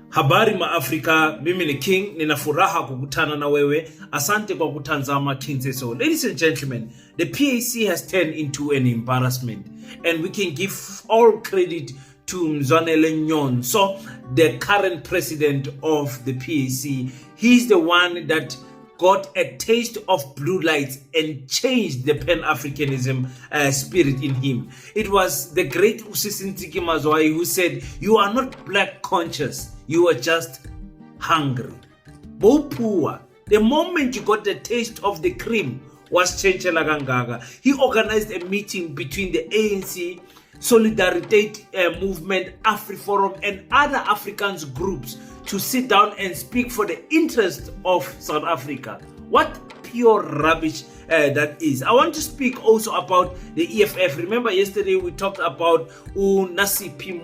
Habari ma-Afrika, mimi ni King, ninafuraha kukutana na wewe. Asante kwa kutanzama King says so. Ladies and gentlemen, the PAC has turned into an embarrassment, and we can give all credit to Mzwanele Nyonso, the current president of the PAC. He's the one that got a taste of blue lights and changed the Pan-Africanism spirit in him. It was the great Usisintiki Mazwai who said, "You are not black conscious, you are just hungry." Bopua, the moment you got the taste of the cream, was Chenchela Gangaga. He organized a meeting between the ANC, Solidarity Movement, Afriforum, and other Africans groups to sit down and speak for the interest of South Africa. What pure rubbish that is. I want to speak also about the EFF. Remember yesterday we talked about Dr. Nasipi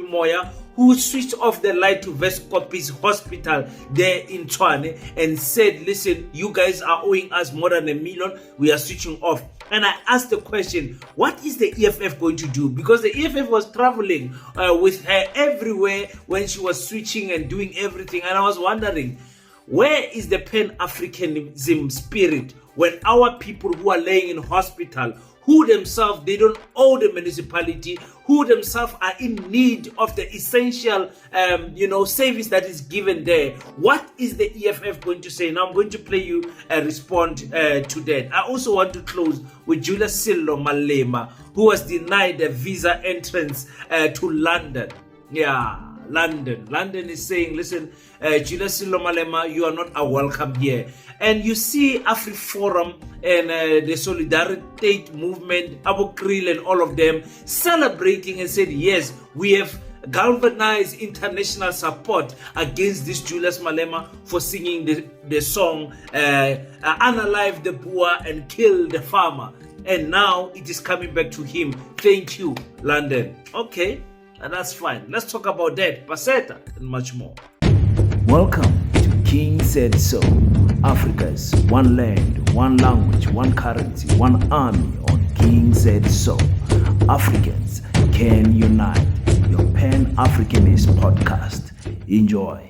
Moya, who switched off the light to Vescopis Hospital there in Tshwane and said, "Listen, you guys are owing us more than $1 million. We are switching off." And I asked the question, what is the EFF going to do? Because the EFF was traveling with her everywhere when she was switching and doing everything. And I was wondering, where is the Pan-Africanism spirit when our people who are laying in hospital, who themselves, they don't owe the municipality, who themselves are in need of the essential, service that is given there? What is the EFF going to say? Now I'm going to play you a respond to that. I also want to close with Julius Malema, who was denied a visa entrance to London. Yeah. London is saying, listen, Julius Malema, you are not welcome here. And you see Afriforum and the Solidarity Movement, Abu Kriel and all of them celebrating and said, yes, we have galvanized international support against this Julius Malema for singing the song Unalive the Boer and Kill the Farmer. And now it is coming back to him. Thank you, London. Okay. And that's fine. Let's talk about that, Paseta, and much more. Welcome to King Said So, Africa's one land, one language, one currency, one army on King Said So. Africans can unite. Your Pan-Africanist podcast. Enjoy.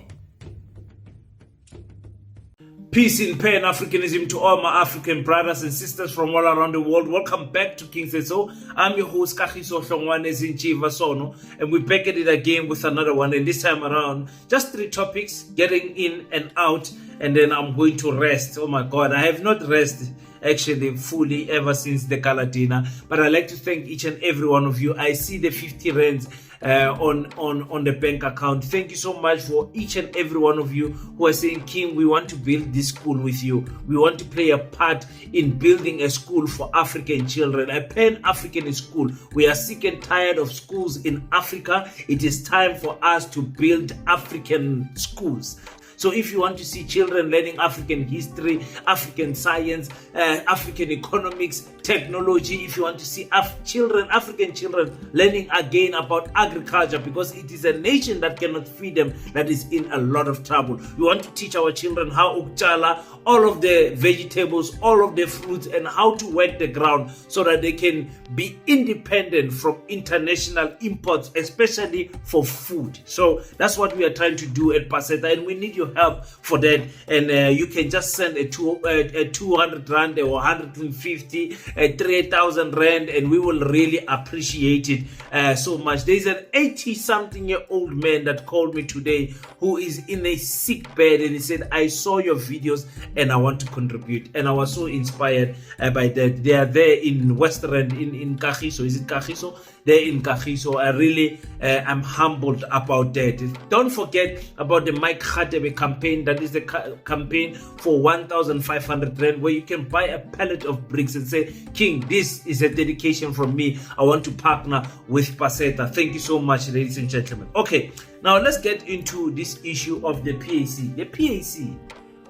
Peace in Pan-Africanism to all my African brothers and sisters from all around the world. Welcome back to King Says So. I'm your host, Kagiso Zinchiva Sono, and we're back at it again with another one. And this time around, just 3 topics, getting in and out, and then I'm going to rest. Oh my God, I have not rested actually fully ever since the Gala dinner, but I'd like to thank each and every one of you. I see the 50 rands on the bank account. Thank you so much for each and every one of you who are saying, "King, we want to build this school with you. We want to play a part in building a school for African children, a Pan-African school. We are sick and tired of schools in Africa. It is time for us to build African schools." So if you want to see children learning African history, African science, African economics, technology, if you want to see African children learning again about agriculture, because it is a nation that cannot feed them that is in a lot of trouble. We want to teach our children how ukchala, all of the vegetables, all of the fruits, and how to work the ground so that they can be independent from international imports, especially for food. So that's what we are trying to do at Paseta, and we need your help for that. And you can just send a 200 rand or 150, 3,000 rand, and we will really appreciate it so much. There's an 80-something-year-old man that called me today who is in a sick bed, and he said, "I saw your videos and I want to contribute." And I was so inspired by that. They are there in West Rand, in Kagiso. Is it Kagiso? They're in Kagiso. I really am humbled about that. Don't forget about the Mike Khatebe campaign. That is the campaign for 1,500 rand, where you can buy a pallet of bricks and say, "King, this is a dedication from me. I want to partner with Paseta." Thank you so much, ladies and gentlemen. Okay, now let's get into this issue of the PAC. The PAC.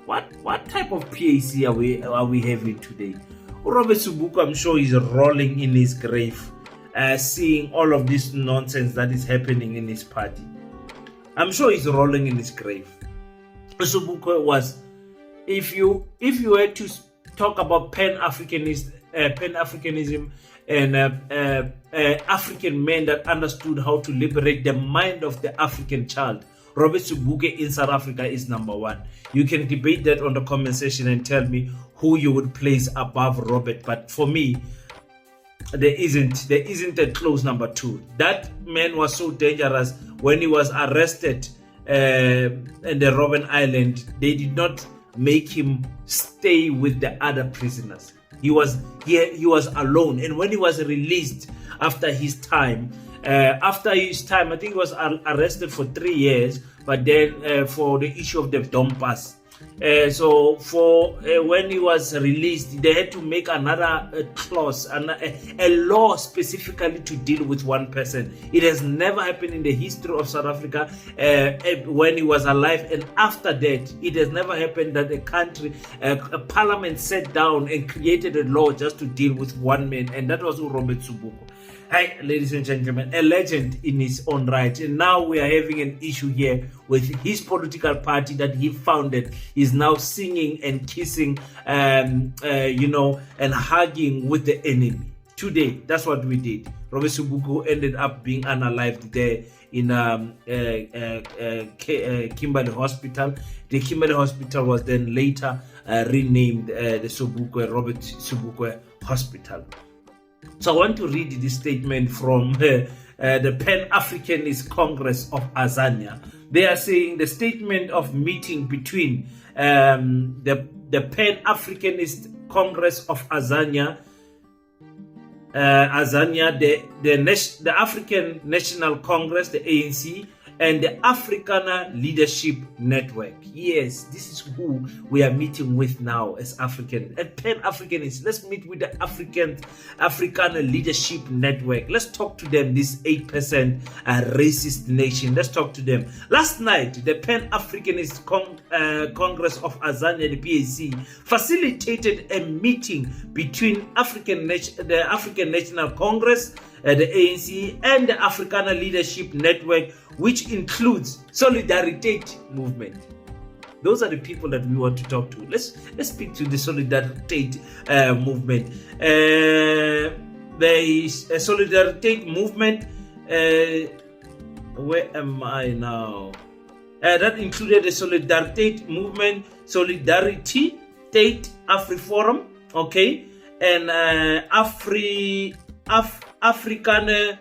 What type of PAC are we having today? Robert Subuku, I'm sure, is rolling in his grave, seeing all of this nonsense that is happening in his party. I'm sure he's rolling in his grave. Subuku was, if you were to talk about Pan-Africanist Pan-Africanism and African men that understood how to liberate the mind of the African child. Robert Sobukwe in South Africa is number one. You can debate that on the comment section and tell me who you would place above Robert. But for me, there isn't a close number two. That man was so dangerous. When he was arrested in the Robben Island, they did not make him stay with the other prisoners. He was alone. And when he was released after his time, I think he was arrested for 3 years, but then for the issue of the Dompas. So for when he was released, they had to make another clause, a law specifically to deal with one person. It has never happened in the history of South Africa when he was alive, and after that, it has never happened that a parliament sat down and created a law just to deal with one man, and that was Robert Sobukwe. Hi, ladies and gentlemen, a legend in his own right. And now we are having an issue here with his political party that he founded is now singing and kissing, and hugging with the enemy. Today, that's what we did. Robert Sobukwe ended up being unalived there in Kimberley Hospital. The Kimberley Hospital was then later renamed the Robert Sobukwe Hospital. So I want to read this statement from the Pan-Africanist Congress of Azania. They are saying the statement of meeting between the Pan-Africanist Congress of Azania, the African National Congress, the ANC, and the Afrikaner Leadership Network. Yes, this is who we are meeting with now as African and Pan-Africanists. Let's meet with the Afrikaner Leadership Network. Let's talk to them, this 8% racist nation. Let's talk to them. Last night, the Pan-Africanist Congress of Azania, the PAC, facilitated a meeting between the African National Congress, the ANC, and the Afrikaner Leadership Network, which includes Solidarity Movement. Those are the people that we want to talk to. Let's speak to the Solidarity Movement. There is a Solidarity Movement. Where am I now? That included the Solidarity Movement, Solidarity State, Afriforum, okay, and Afrikaner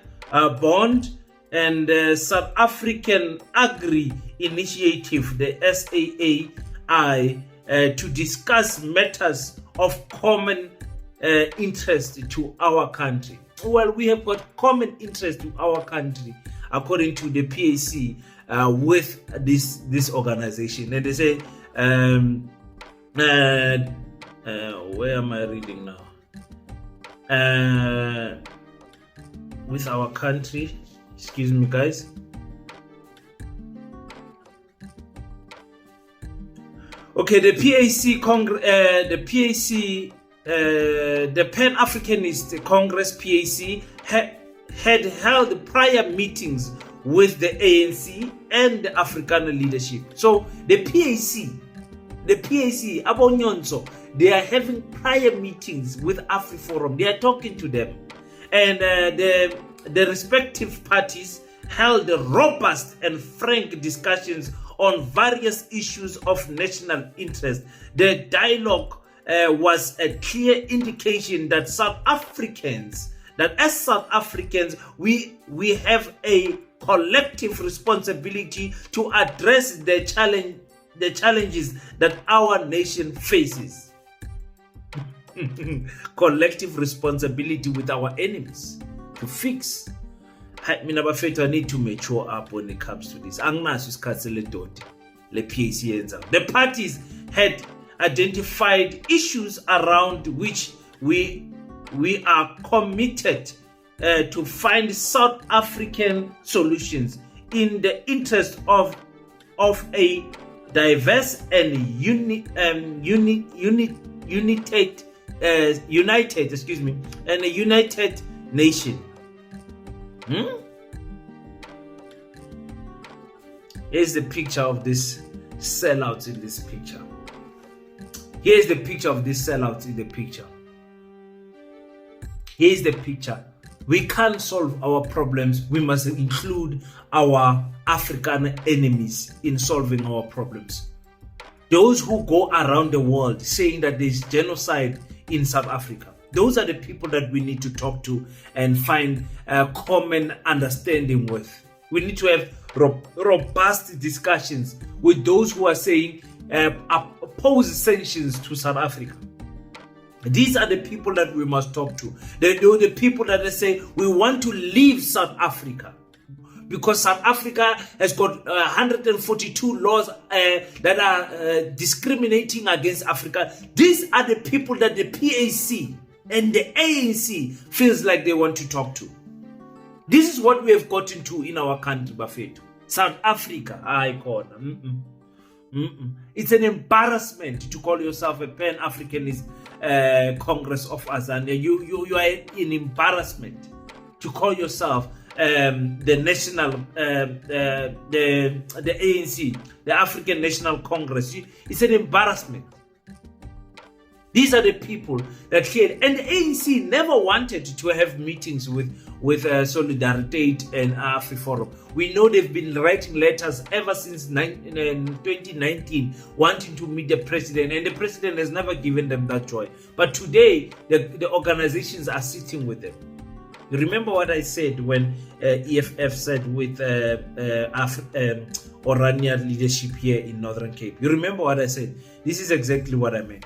Bond, and South African Agri Initiative, the SAAI, to discuss matters of common interest to our country. Well, we have got common interest to our country, according to the PAC, with this organization. And they say, where am I reading now? With our country, excuse me, guys. Okay, the Pan-Africanist Congress PAC had held prior meetings with the ANC and the Afrikaner leadership. So the PAC, Abonyonso, they are having prior meetings with Afriforum. They are talking to them, and the respective parties held robust and frank discussions on various issues of national interest. The dialogue was a clear indication that as South Africans, we have a collective responsibility to address the challenges that our nation faces. Collective responsibility with our enemies to fix. I need to mature up when it comes to this. The parties had identified issues around which we are committed to find South African solutions in the interest of a diverse and united nation. Here's the picture of this sellouts in this picture. Here's the picture of this sellouts in the picture. Here's the picture. We can't solve our problems. We must include our African enemies in solving our problems. Those who go around the world saying that there's genocide in South Africa, those are the people that we need to talk to and find a common understanding with. We need to have robust discussions with those who are saying oppose sanctions to South Africa. These are the people that we must talk to. They're the people that say we want to leave South Africa because South Africa has got 142 laws that are discriminating against Africa. These are the people that the PAC and the ANC feels like they want to talk to. This is what we have gotten to in our country, Buffett. South Africa, I call them. It's an embarrassment to call yourself a Pan-Africanist Congress of Azania. You are an embarrassment to call yourself the national, the ANC, the African National Congress. It's an embarrassment. These are the people that here, and the ANC never wanted to have meetings with Solidarity and Afriforum. We know they've been writing letters ever since 2019, wanting to meet the president, and the president has never given them that joy. But today, the organizations are sitting with them. You remember what I said when EFF said with Orania leadership here in Northern Cape? You remember what I said? This is exactly what I meant.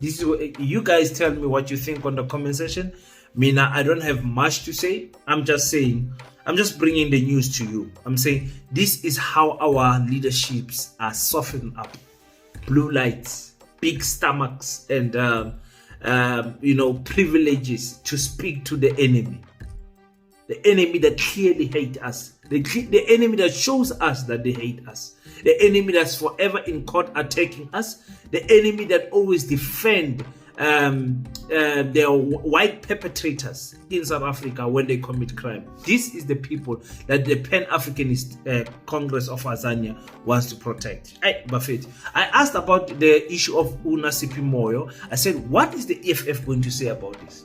This is what, you guys tell me what you think on the comment section. Mina, I don't have much to say. I'm just bringing the news to you. I'm saying this is how our leaderships are softened up. Blue lights, big stomachs, and privileges to speak to the enemy. The enemy that clearly hates us. The enemy that shows us that they hate us. The enemy that's forever in court attacking us. The enemy that always defend their white perpetrators in South Africa when they commit crime. This is the people that the Pan-Africanist Congress of Azania wants to protect. Buffett, I asked about the issue of Unasipi Moyo. I said, what is the EFF going to say about this?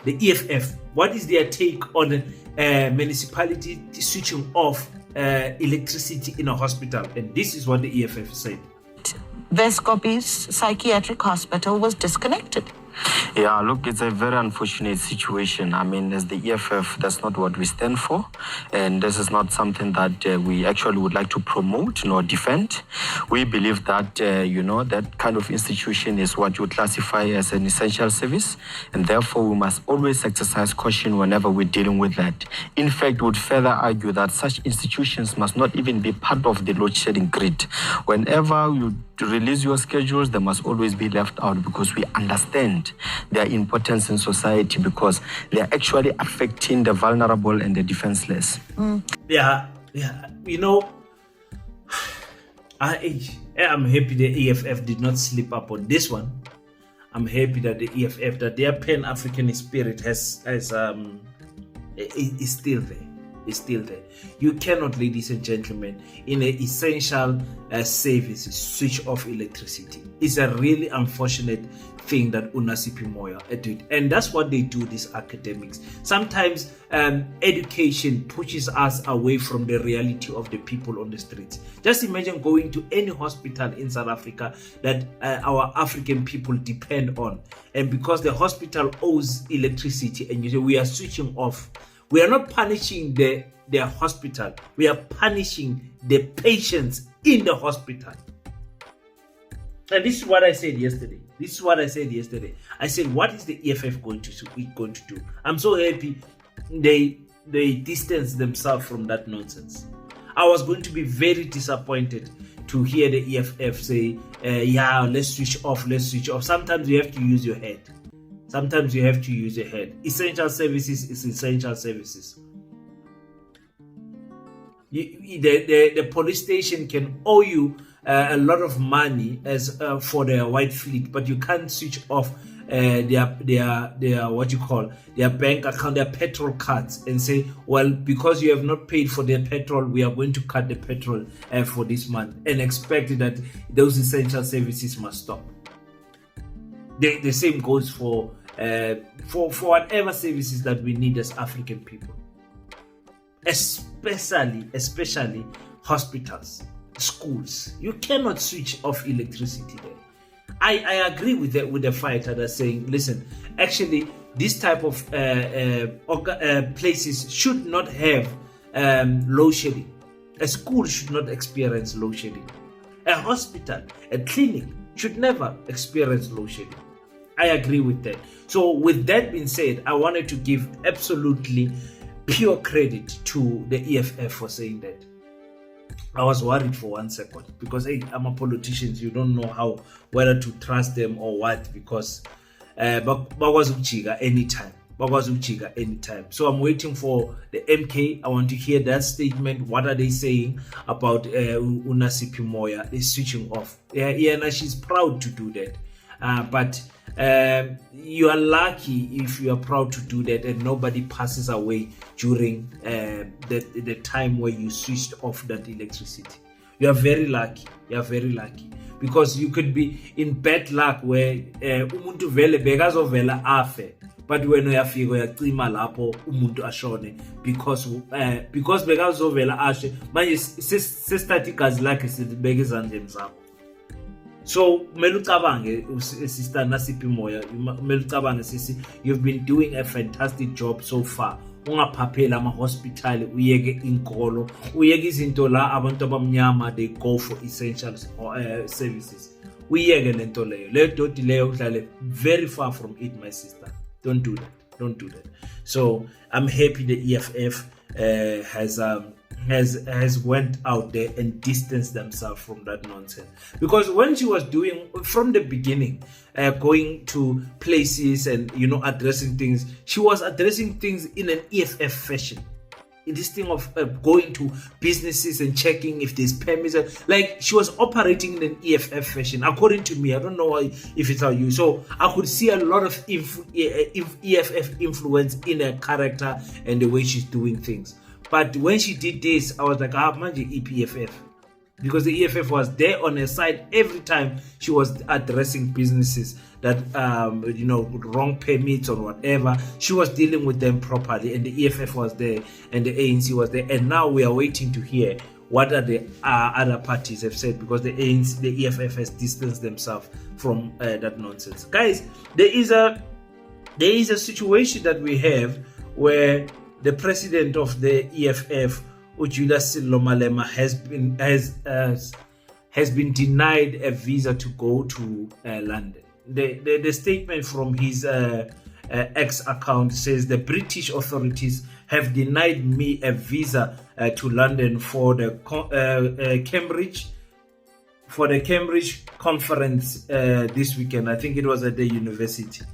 The EFF, what is their take on municipality switching off electricity in a hospital? And this is what the EFF said. Vescopi's psychiatric hospital was disconnected. Yeah, look, it's a very unfortunate situation. I mean, as the EFF, that's not what we stand for. And this is not something that we actually would like to promote nor defend. We believe that, that kind of institution is what you would classify as an essential service. And therefore, we must always exercise caution whenever we're dealing with that. In fact, we would further argue that such institutions must not even be part of the load shedding grid. Whenever you release your schedules, they must always be left out because we understand their importance in society because they are actually affecting the vulnerable and the defenseless. Yeah. I'm happy the EFF did not slip up on this one. I'm happy that the EFF, that their Pan-African spirit is still there. Is still there. You cannot, ladies and gentlemen, in an essential service, switch off electricity. It's a really unfortunate thing that Unasipi Moyo did. And that's what they do, these academics. Sometimes education pushes us away from the reality of the people on the streets. Just imagine going to any hospital in South Africa that our African people depend on. And because the hospital owes electricity and you say we are switching off, we are not punishing their hospital. We are punishing the patients in the hospital. And this is what I said yesterday. I said, what is the EFF going to do? I'm so happy they distance themselves from that nonsense. I was going to be very disappointed to hear the EFF say, let's switch off. Sometimes you have to use your head. Essential services is essential services. The police station can owe you a lot of money as for their white fleet, but you can't switch off their bank account, their petrol cards, and say, well, because you have not paid for their petrol, we are going to cut the petrol for this month, and expect that those essential services must stop. The same goes for for whatever services that we need as African people, especially hospitals, schools. You cannot switch off electricity there. I agree with the fighter that's saying, listen, actually this type of places should not have load shedding. A school should not experience load shedding. A hospital, a clinic should never experience load shedding. I agree with that. So with that being said, I wanted to give absolutely pure credit to the EFF for saying that. I was worried for 1 second because, hey, I'm a politician. You don't know whether to trust them or what, because bakwazi ukujiga anytime. So I'm waiting for the MK. I want to hear that statement. What are they saying about Unasiphi Moya is switching off? Yeah, she's proud to do that. But you are lucky if you are proud to do that and nobody passes away during the time where you switched off that electricity. You are very lucky. Because you could be in bad luck where umuntu vele bekazovela afe, but when uyafika uyacima lapho umuntu ashone because bekazovela ashe manje sesithatha igazi lakhe sibeke ezandleni zakho. So kumele ucabange sister Nasiphi Moya, kumele ucabange sisi, you've been doing a fantastic job so far. Ungaphapheli ama-hospital, uyeke inkolo, uyeke izinto la abantu abamnyama they go for essential services. Uyeke lento leyo. Le doti leyo udlale very far from it, my sister. Don't do that. So I'm happy the EFF has went out there and distanced themselves from that nonsense, because when she was doing from the beginning, going to places and addressing things, she was addressing things in an EFF fashion. In this thing of going to businesses and checking if there's permits, like she was operating in an EFF fashion, according to me. I don't know if it's how you. So I could see a lot of EFF influence in her character and the way she's doing things. But when she did this, I was like, man, the EPFF. Because the EFF was there on her side every time she was addressing businesses that, wrong permits or whatever. She was dealing with them properly, and the EFF was there, and the ANC was there. And now we are waiting to hear what are the other parties have said, because the ANC, the EFF has distanced themselves from that nonsense. Guys, there is a situation that we have where the president of the EFF, Julius Malema, has been denied a visa to go to London. The statement from his X account says the British authorities have denied me a visa to London for the Cambridge conference this weekend. I think it was at the university.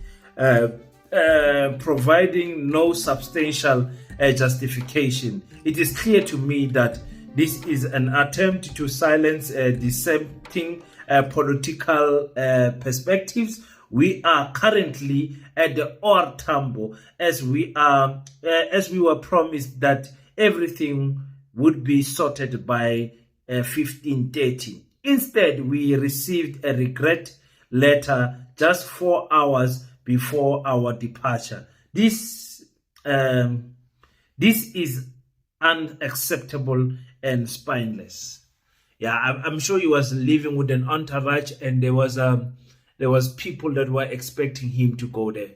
Providing no substantial justification. It is clear to me that this is an attempt to silence dissenting political perspectives. We are currently at the OR Tambo, as we were promised that everything would be sorted by 15:30. Instead, we received a regret letter just 4 hours before our departure. This is unacceptable and spineless. Yeah, I'm sure he was living with an entourage, and there was people that were expecting him to go there.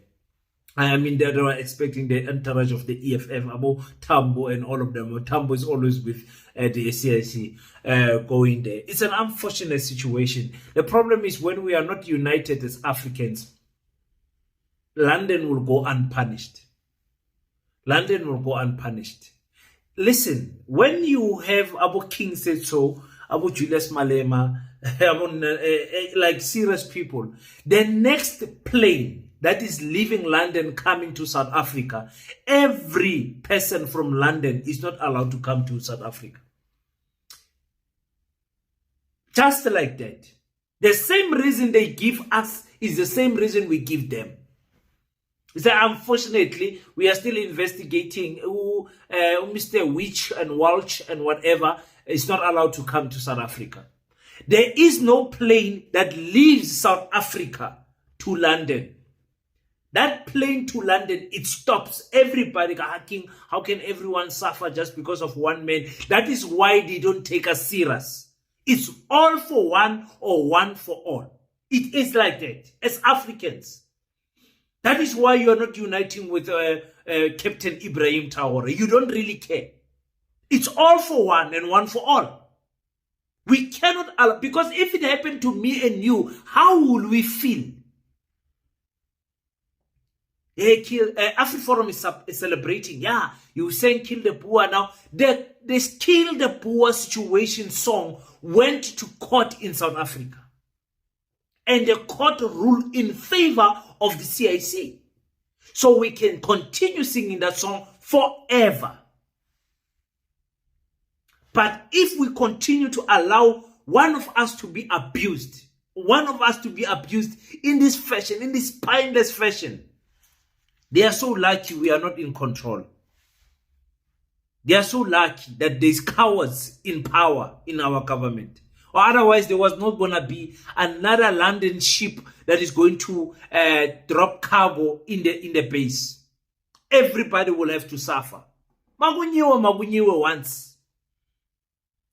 I mean, they were expecting the entourage of the EFF, Abo Tambo and all of them. Tambo is always with the CIC going there. It's an unfortunate situation. The problem is when we are not united as Africans, London will go unpunished. Listen, when you have Abu King said so, Abu Julius Malema, like serious people, the next plane that is leaving London coming to South Africa, every person from London is not allowed to come to South Africa. Just like that. The same reason they give us is the same reason we give them. So unfortunately, we are still investigating who Mr. Witch and Walsh and whatever is not allowed to come to South Africa. There is no plane that leaves South Africa to London. That plane to London, it stops. Everybody hacking. How can everyone suffer just because of one man? That is why they don't take us serious. It's all for one or one for all. It is like that as Africans. That is why you are not uniting with Captain Ibrahim Traore. You don't really care. It's all for one and one for all. We cannot allow, because if it happened to me and you, how will we feel? Afriforum is celebrating. Yeah, you saying kill the poor now. The kill the poor situation song went to court in South Africa. And the court ruled in favor of the CIC. So we can continue singing that song forever. But if we continue to allow one of us to be abused, in this fashion, in this spineless fashion, they are so lucky we are not in control. They are so lucky that there's cowards in power in our government. Or otherwise, there was not going to be another London ship that is going to drop cargo in the base. Everybody will have to suffer. Magunyiwe once.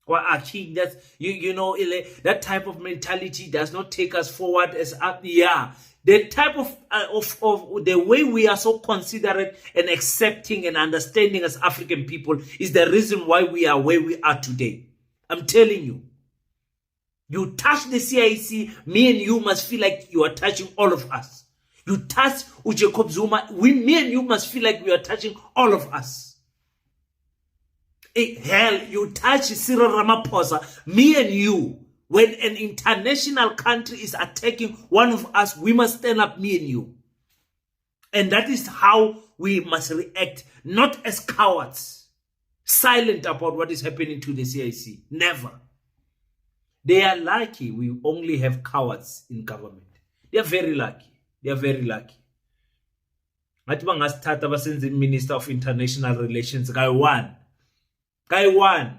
Or King, that that type of mentality does not take us forward as the type of the way we are so considerate and accepting and understanding as African people is the reason why we are where we are today. I'm telling you. You touch the CIC, me and you must feel like you are touching all of us. You touch Jacob Zuma, me and you must feel like we are touching all of us. Hell, you touch Cyril Ramaphosa, me and you. When an international country is attacking one of us, we must stand up, me and you. And that is how we must react, not as cowards, silent about what is happening to the CIC. Never. They are lucky we only have cowards in government. They are very lucky. They are very lucky. Minister of International Relations, guy one. I'll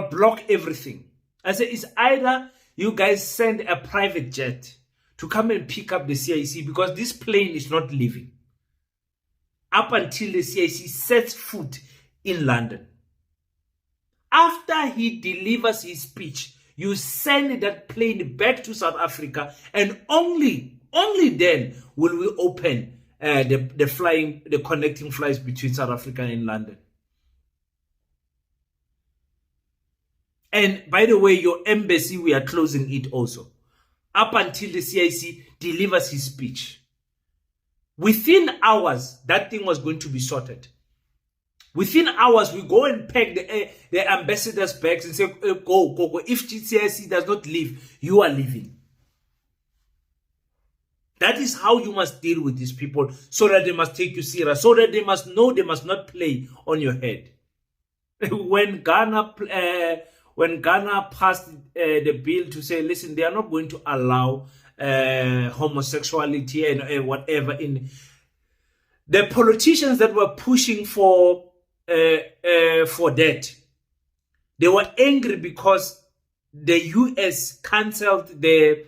block everything. I say it's either you guys send a private jet to come and pick up the CIC, because this plane is not leaving up until the CIC sets foot in London. After he delivers his speech, you send that plane back to South Africa, and only then will we open the connecting flights between South Africa and London. And by the way, your embassy, we are closing it also. Up until the CIC delivers his speech. Within hours, that thing was going to be sorted. Within hours, we go and pack the ambassador's bags and say, go. If CIC does not leave, you are leaving. That is how you must deal with these people, so that they must take you serious, so that they must know they must not play on your head. When Ghana passed the bill to say, listen, they are not going to allow homosexuality and whatever in the politicians that were pushing for that, they were angry because the US cancelled the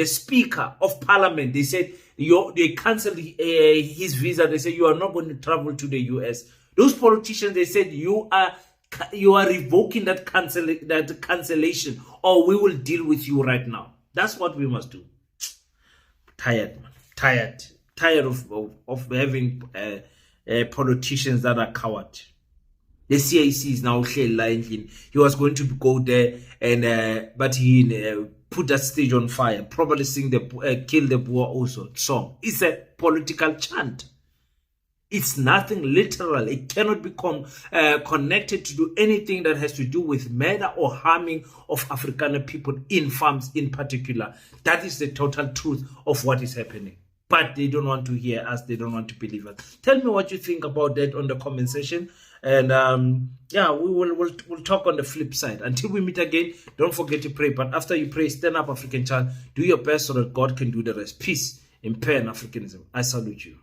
Speaker of Parliament. They said they cancelled his visa. They said you are not going to travel to the US. Those politicians, they said you are revoking that cancellation, or we will deal with you right now. That's what we must do. Tired, man. Tired of having politicians that are coward. The CIC is now lying. He was going to go there, and but he put that stage on fire. Probably sing the "Kill the Poor" also song. It's a political chant. It's nothing literal. It cannot be connected to do anything that has to do with murder or harming of African people in farms in particular. That is the total truth of what is happening. But they don't want to hear us. They don't want to believe us. Tell me what you think about that on the comment section. And we'll talk on the flip side. Until we meet again, don't forget to pray. But after you pray, stand up, African child. Do your best so that God can do the rest. Peace in Pan-Africanism. I salute you.